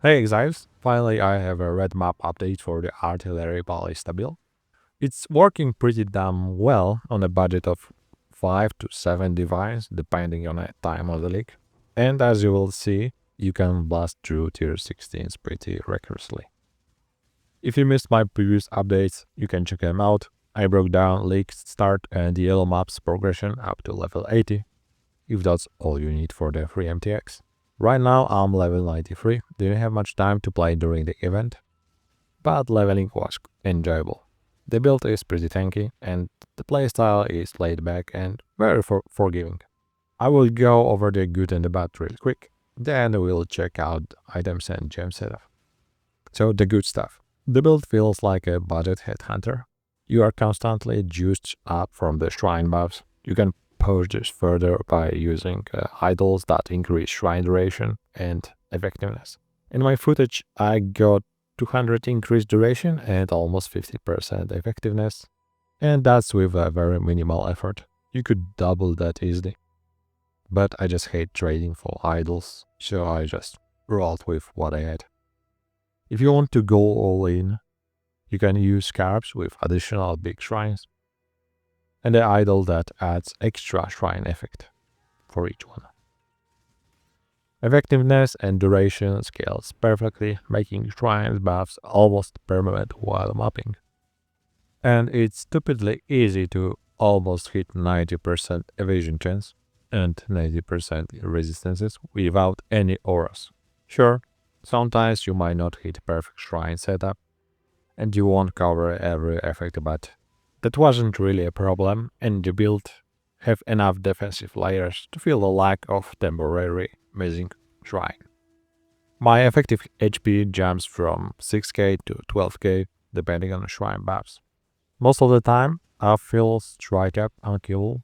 Hey Exiles, finally I have a red map update for the Artillery Ballista build. It's working pretty damn well on a budget of 5 to 7 divines depending on the time of the league. And as you will see, you can blast through tier 16s pretty recklessly. If you missed my previous updates, you can check them out. I broke down league start and the yellow map's progression up to level 80, if that's all you need for the free MTX. Right now I'm level 93, didn't have much time to play during the event, but leveling was enjoyable. The build is pretty tanky and the playstyle is laid back and very forgiving. I will go over the good and the bad real quick, then we'll check out items and gem setup. So the good stuff. The build feels like a budget headhunter. You are constantly juiced up from the shrine buffs. You can push this further by using idols that increase shrine duration and effectiveness. In my footage, I got 200 increased duration and almost 50% effectiveness, and that's with a very minimal effort. You could double that easily. But I just hate trading for idols, so I just rolled with what I had. If you want to go all in, you can use scarabs with additional big shrines, and the idol that adds extra shrine effect for each one. Effectiveness and duration scales perfectly, making shrine buffs almost permanent while mapping. And it's stupidly easy to almost hit 90% evasion chance and 90% resistances without any auras. Sure, sometimes you might not hit perfect shrine setup, and you won't cover every effect, but that wasn't really a problem, and the build have enough defensive layers to fill the lack of temporary missing shrine. My effective HP jumps from 6k to 12k depending on the shrine buffs. Most of the time, I feel strike up unkillable.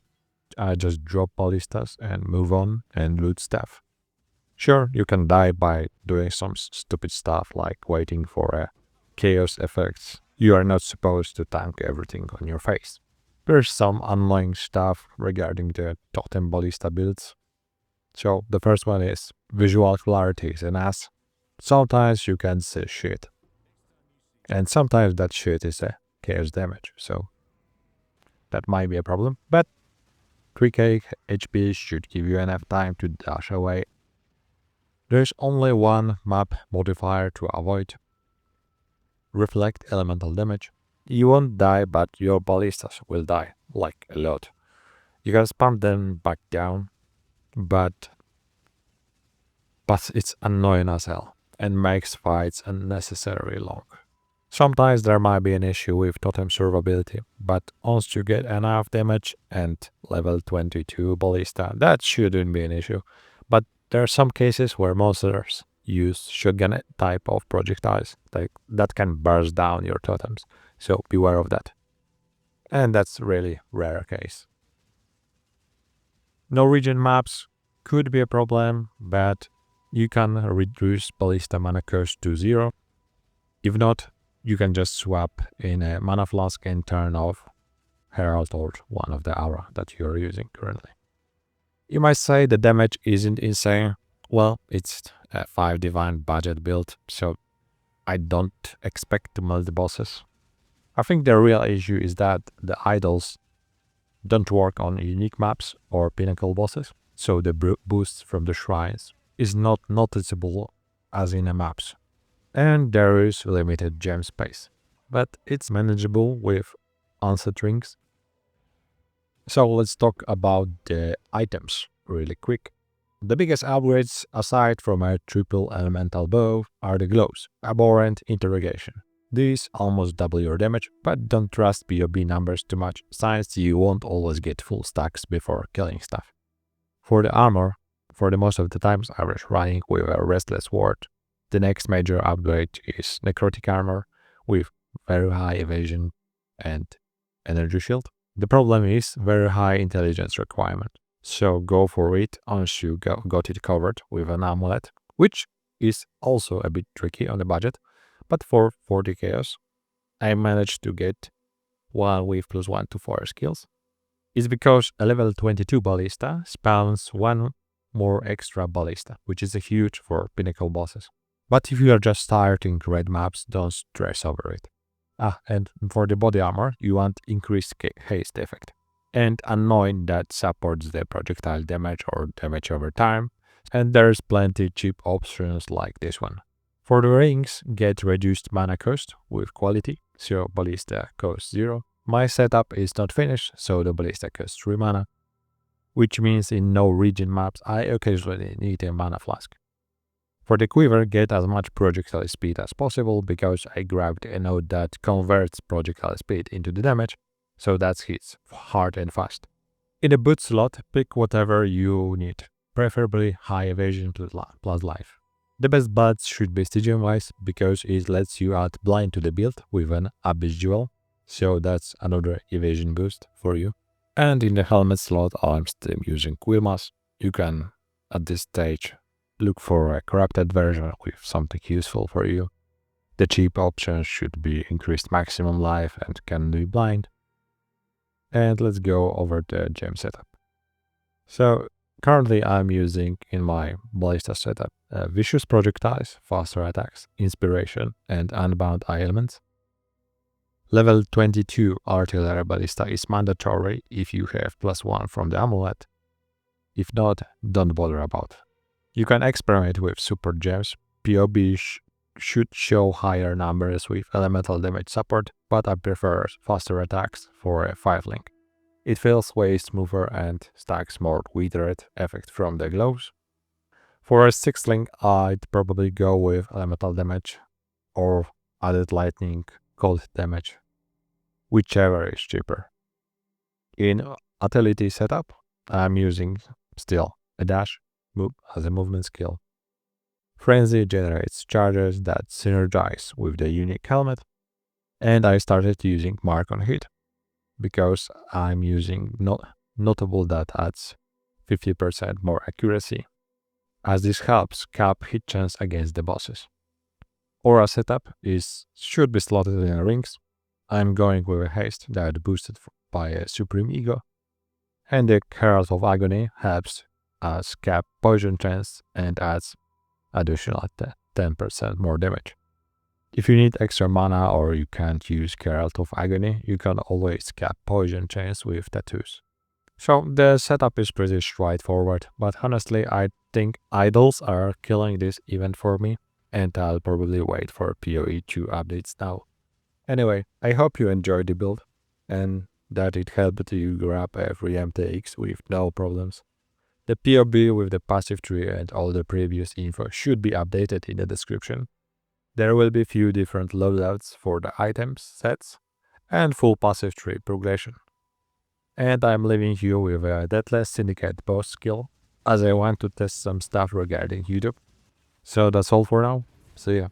I just drop ballistas and move on and loot stuff. Sure, you can die by doing some stupid stuff like waiting for a chaos effects. You are not supposed to tank everything on your face. There's some annoying stuff regarding the totem ballista builds. So the first one is visual clarity is an ass. Sometimes you can see shit. And sometimes that shit is a chaos damage, so that might be a problem. But 3k HP should give you enough time to dash away. There's only one map modifier to avoid. Reflect elemental damage. You won't die, but your ballistas will die, like a lot. You can spam them back down, but it's annoying as hell and makes fights unnecessarily long. Sometimes there might be an issue with totem survivability, but once you get enough damage and level 22 ballista, that shouldn't be an issue. But there are some cases where monsters use shotgun type of projectiles that can burst down your totems, so beware of that. And that's really rare case. No region maps could be a problem, but you can reduce ballista mana cost to 0. If not, you can just swap in a mana flask and turn off Herald or one of the aura that you're using currently. You might say the damage isn't insane. Well, it's a 5 divine budget build, so I don't expect to melt the bosses. I think the real issue is that the idols don't work on unique maps or pinnacle bosses, so the boost from the shrines is not noticeable as in the maps. And there is limited gem space, but it's manageable with unset rings. So let's talk about the items really quick. The biggest upgrades, aside from a triple elemental bow, are the glows, abhorrent interrogation. These almost double your damage, but don't trust POB numbers too much, since you won't always get full stacks before killing stuff. For the armor, for the most of the times I was running with a restless ward. The next major upgrade is necrotic armor with very high evasion and energy shield. The problem is very high intelligence requirement, so go for it once you got it covered with an amulet, which is also a bit tricky on the budget, but for 40 chaos, I managed to get one with +1 to 4 skills. It's because a level 22 ballista spawns one more extra ballista, which is huge for pinnacle bosses. But if you are just starting raid maps, don't stress over it. And for the body armor, you want increased haste effect, and annoying that supports the projectile damage or damage over time, and there's plenty cheap options like this one. For the rings, get reduced mana cost with quality, so Balista costs 0. My setup is not finished, so the Balista costs 3 mana, which means in no region maps I occasionally need a mana flask. For the quiver, get as much projectile speed as possible because I grabbed a node that converts projectile speed into the damage, so that hits hard and fast. In the boot slot, pick whatever you need, preferably high evasion plus life. The best buds should be Stygian-wise because it lets you add blind to the build with an Abyss Jewel, so that's another evasion boost for you. And in the helmet slot, I'm still using Quilmas. You can, at this stage, look for a corrupted version with something useful for you. The cheap options should be increased maximum life and can be blind. And let's go over the gem setup. So currently I'm using in my Balista setup Vicious Projectiles, Faster Attacks, Inspiration, and Unbound Ailments. Level 22 Artillery Ballista is mandatory if you have +1 from the amulet. If not, don't bother about. You can experiment with super gems. POB should show higher numbers with elemental damage support, but I prefer faster attacks for a 5-link. It feels way smoother and stacks more withered effect from the glows. For a 6-link, I'd probably go with elemental damage or added lightning cold damage, whichever is cheaper. In Utility setup, I'm using still a dash move as a movement skill. Frenzy generates charges that synergize with the unique helmet, and I started using Mark on Hit because I'm using Notable that adds 50% more accuracy, as this helps cap hit chance against the bosses. Aura setup should be slotted in rings. I'm going with a haste that boosted by a Supreme Ego, and the Herald of Agony helps us cap poison chance and adds additional 10% more damage. If you need extra mana or you can't use Herald of Agony, you can always cap poison chance with tattoos. So the setup is pretty straightforward, but honestly I think idols are killing this event for me, and I'll probably wait for PoE 2 updates now. Anyway, I hope you enjoyed the build and that it helped you grab every MTX with no problems. The POB with the passive tree and all the previous info should be updated in the description. There will be few different loadouts for the items, sets, and full passive tree progression. And I'm leaving you with a Deathless Syndicate boss skill, as I want to test some stuff regarding YouTube. So that's all for now. See ya.